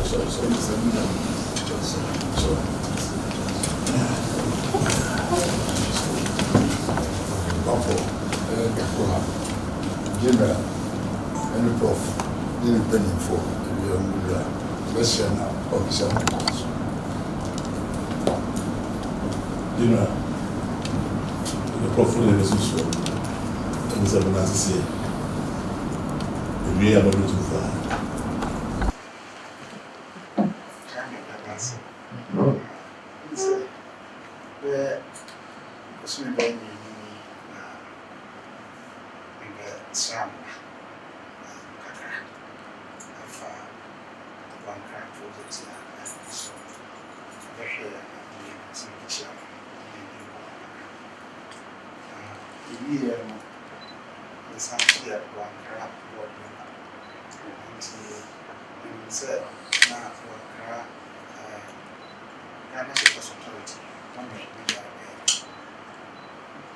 General and Prof. Didn't penny for let's share now officer. General, the Prof. is so. And it's a nice to say. We are not too far.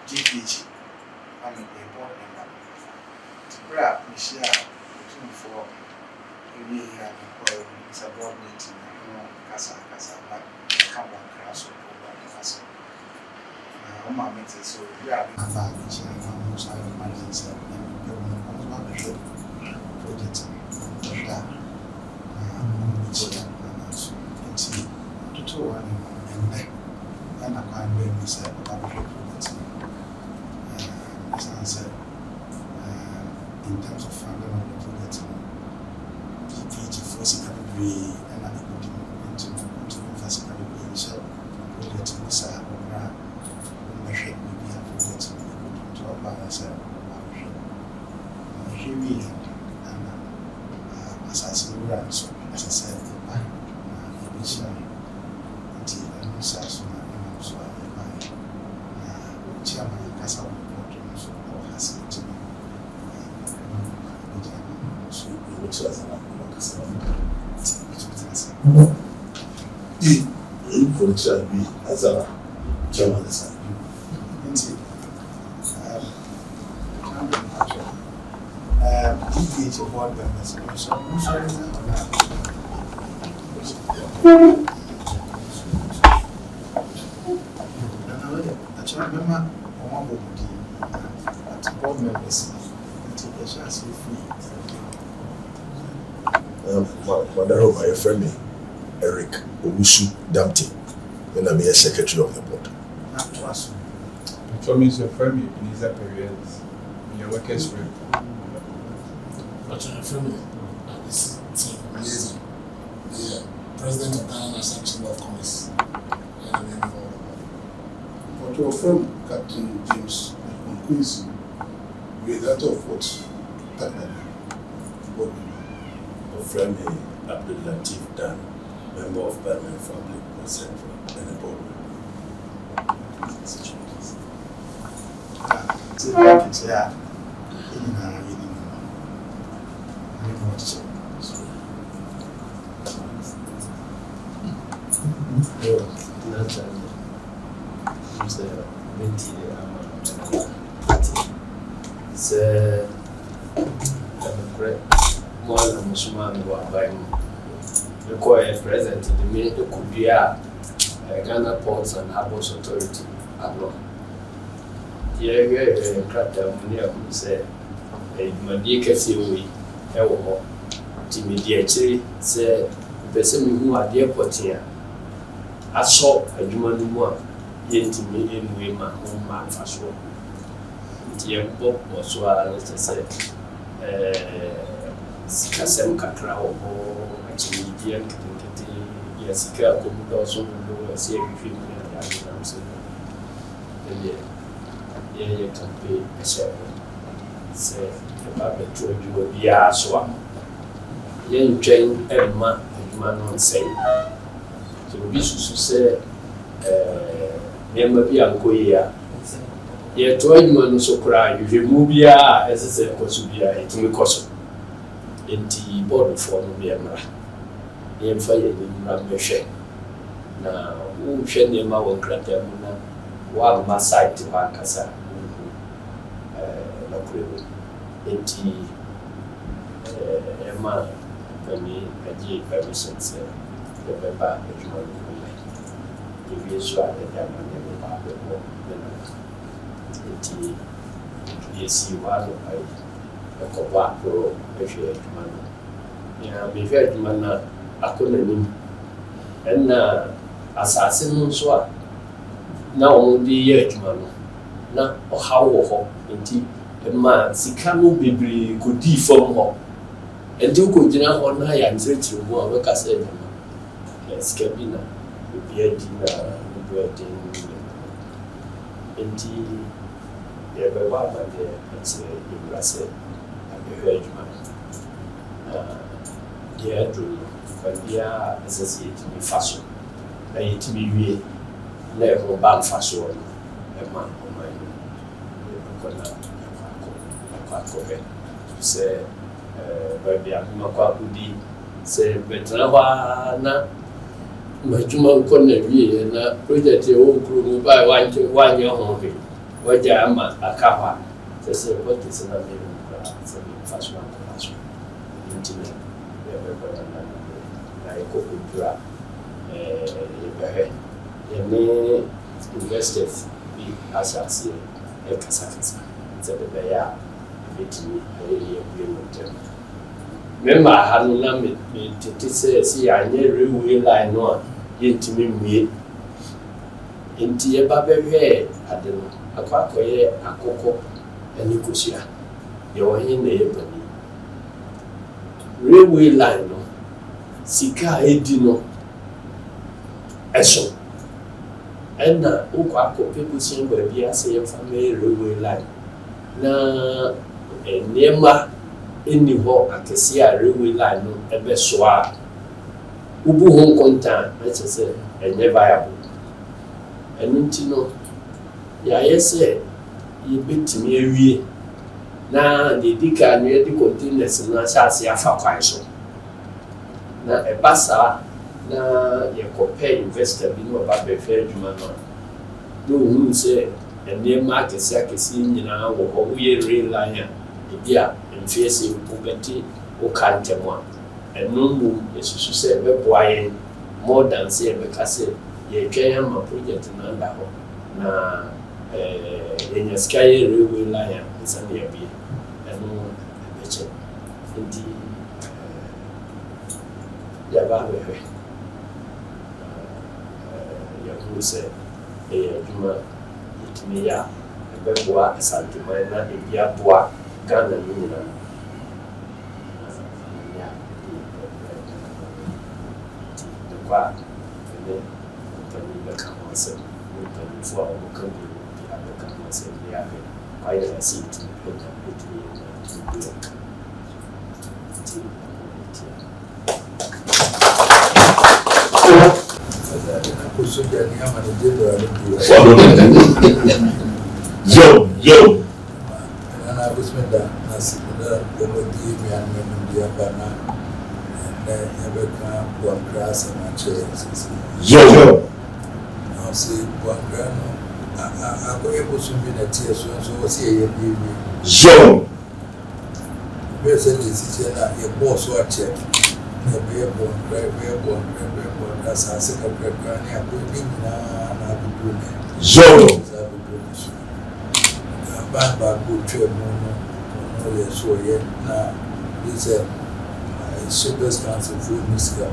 GPG, I'm a board member. To grab Michelle, looking for a year and it's a board meeting, Casa, but come on, class or program. My meeting, so we are in a family, and most of the managers and government project. And I can't be myself about the as I said, in terms of funding of the project, GPG forcing every and I'm able to invest every so project in this ownership will be a project to apply as a heavy and as I said, so as I said, initially until I was so chairman of Casa so or has it to be which was for the child be as a chairman DPH board members remember one of the board members take a chance to free. My friend Eric Owusu Damte, when I'm a secretary of the board. Not to us. For me, your friend, in these periods, your workers rep. But your friend is amazing. The president of Ghana National Chamber of Commerce. But your friend, Captain James Quincy, with that of what? Your friend Abdul Latif Dan, member of Parliament family, Central, and the board. More than Muslim were buying the core present in the minute could be a Ghana Ports and Harbours Authority. Here, cracked down near who said, a Madika Siwi, Ewo, Timmy actually said, the person who are the airport here. I saw a human more, yet to me in my home man for sure. The airport was what I said. Kasem kakra o achimidia nkete ya sika ko muda so ndo asi ehwe mu ya na so ye campaign se ba betro juwa bia so a ye ntwen emma adwuma no nsɛn so bi susu se memba bi ankoyi a ye to adwuma no so kra ehwe mu bia esese koso bia etimi koso enti board for no be emra ye mfa ye ni mra mehwe na wo hwe ne ma wo krata mu na wa ma site wa kasa na kurewo enti ema Kami aji permission say the member adwuma no ko mai. Ebi so a de ama ne ba be ho na enti yesi wa no ai ko ba pro ehwe adwuma no. Ya me hwe adwuma na akona nim enna asase no so a na di ye adwuma no na ohawo ho enti ma sika no bebre ko di fam ho enti ko gina ho na ya nzretiri ho a weka say no sika bi na obi adi na obi adi enti ye be wa ba de enti ibra say abehwe adwuma ye adru kwa dia associate mi faso na yetimi wie na e ho ba faso no e ma o mai ko na ko se baby akuma kwa kudi se betra na majuma ko na wie na project e wo kru mu ba wanye ho he waja ama akawa se ko tse na me ko se me fashion ko fashion internet ya be ko na ko kudura be he investors bi asase e kasa se be ya betimi ayi agreement member hanu na me tete si anye railway line no a yentimi mwie enti e ba behwe ade no akwakoye akoko ani kosia ye wohin na ye bani railway line no sika edi no eso enna ukwa akoko pebusin ba bia se ye family railway line na nema eni ho akesi a railway line no ebe so a ubu ho kontan let's say enye viable enunti no ya yese ye betimi awie na de dika no ye di containers na chase afa kwan so na ebasa na ye compare investor bi no ba be fair adwuma no hu se nema akesi nyina wo ho ye rail line bia mfiese ubeti ukantemwa enumbu yesusu se beboaye more than say bekase ye twen ama project na nda ho na enya sky railway line nsane ya bia enu ebeche ndi ya ba bewe ya kuse juma itimiya beboa asantuma na ebia boa Ghana nina kwa ne tamile kama sasa mtanifuwa mkambi pia kama sasa yake kwa ile sisi tunapenda kutumia kusudia ni kama ni jendo Yo. Ana bismillah nasibida komodi mi anme ndia bana na yabeka kwa grasa na sisi Yo. na si kwa grano ako ebo sumbi na tie so si ye bi Yo. bese disi na ye boss wa che na be bo na sa se ka grani ako ni na bibu ne Yo. Baba go to no yes so ye na this Shippers Council for Miska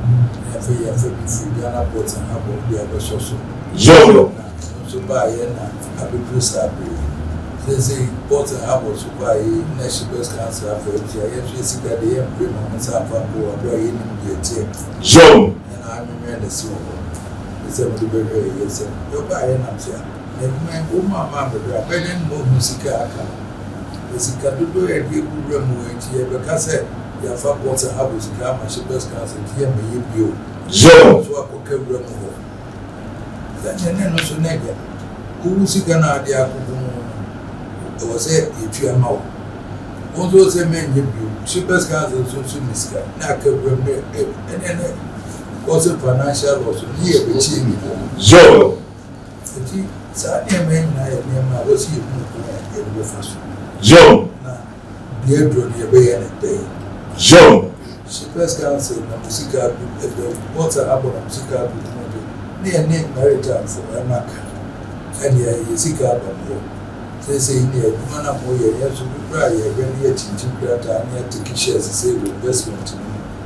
ya fe bi Ghana Port and Harbour bi abeso so Yo. So ba ye na abedu sabi say Port and Harbour so ba ye na Shippers Council afa ya ye sika de ye pre mo sa fa bo abra ye ni ye tie Yo. na ameme na si wo se mo be ye se yo ba ye na tia na mama be abenen mo musika aka musika dodo e di buru mu enti e be ka se ya fa Port and Harbour sika ma Shippers Council tie me ye bio Yo. so akoka buru mu ho then no so nega ku sika na ade akubu o se etu ama wo onzo se men ye bio Shippers Council so musika na aka buru me ene cause financial loss ni e be chi ni Yo. enti sa ne men na ye ma wo si mu ko e be faso Yo. na die dro ne be ye ne dey Yo. Shepherds Council na musical the water abon na musical group no ne maritime for Amaka and ye sika abon say ne aduma na mo ye so bra ye be ne chinchin krata na take shares say investment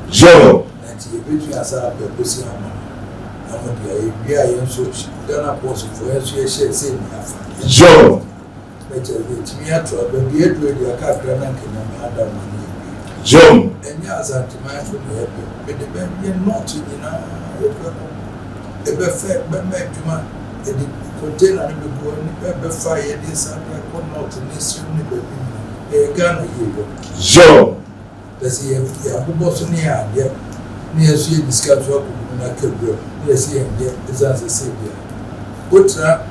Joe and ye between asa pe posi ama na mo dia ye bia ye so Ghana post for ye so ye share say ni afa Joe better the me atro be be edu e dia ka kra na kenya me adam na Joe and as a demand for me, but the baby not in a fair man, the container and the boy, fire, this and I could not in this unit, a gun a year. Joe Let's see if you have a boss near, near see discuss what I could do. Yes, here and there is as a savior. Put a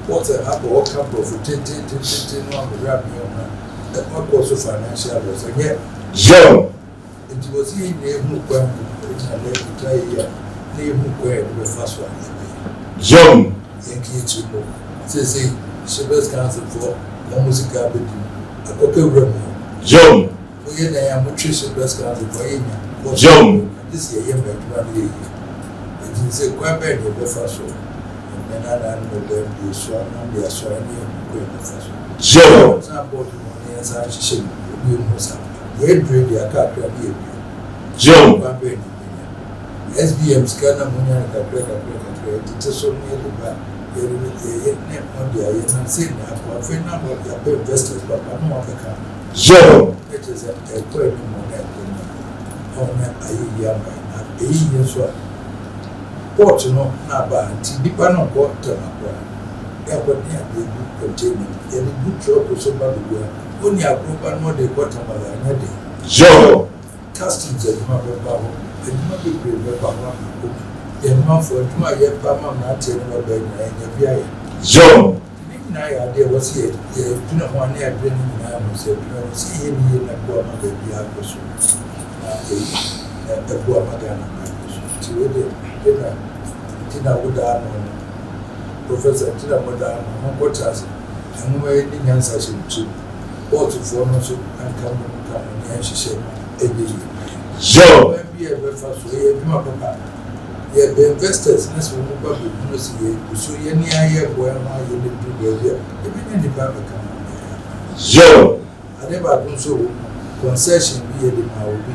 porter up or couple for 10 on the rabbit on that was a financial loss again. Joe It was in a book when I try here, book where the first one. Joe Yankee to know. Say, Shepherds Council for the musical building. A copy room. Joe We are nutrition Shepherds Council for Joe this year, by 1 year. It is a quite bad the first one. And then I know them be sworn and they are sworn in the first one. Joe Example, as I should be Musa. Red radio, a car, Joe SBM scanner money and a crack, it's so near the back. Net on the island and say now for a friend number of the investors, but I know of the car. Joe It is a quite more on a year by not 8 years old. Port no, not bad, deeper no port to my brother. There were near the good containment, and the good job was so bad. Only a group and more they got another day. Joe Customs and mother Babu, and not be great Babu. The month for my year, Pama, not telling my baby, and your Joe I idea was here. Do not want to bring him now, said, see him here and go my baby. I was a poor Madonna. Tina would Professor Tina would what has and waiting answer to. Or to form also and come and she said, Joe be a breakfast way, papa. Yeah, the investors, that's what we will see. So, any idea where you live to go here, the department come. Joe I never do so. Concession be a demand.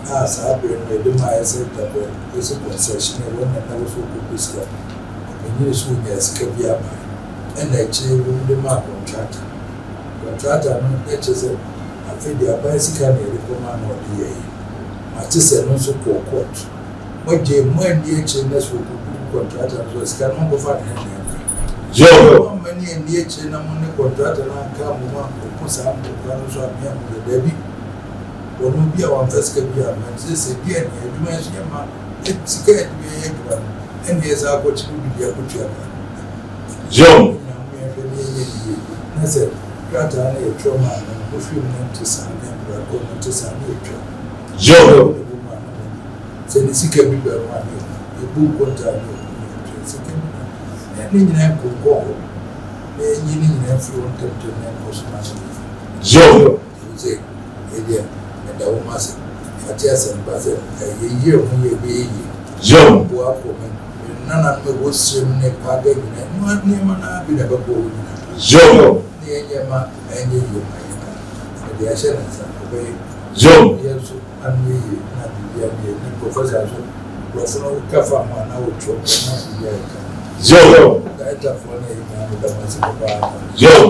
As I bring the my said that it's a concession, and one another so good this year. And you soon as can be up. And actually, the mark contractor. Contractor no HSM afei de bicycle na recommend no dey matise no so ko court moje mo ani eche na so ko contractor so ska no go fa na Joe mani ani eche na mo ne contractor na ka mo ma ko sa mo ka no so abia mo de bi onu bi a wan feska bi a man se bi ani aduma so ma etika bi ye gba en ye za ko chi bi ya ko tia Joe na mo ye fe ni na se Grata and a trauma and if you want to sign them, we are going to sign it. Joe Say the sick every one, the book contract, and in a book call, and you need every one to name was Joe say, Adia, and the woman said, Fatias and Bazel, a year when you be Joe go up for me. None of me was swimming a party, and one name and I be never go. Joe Yama and you, the assurance obey. Joe Yes, and we not the professor, Professor Kafa, and I would talk. Joe That for me, Joe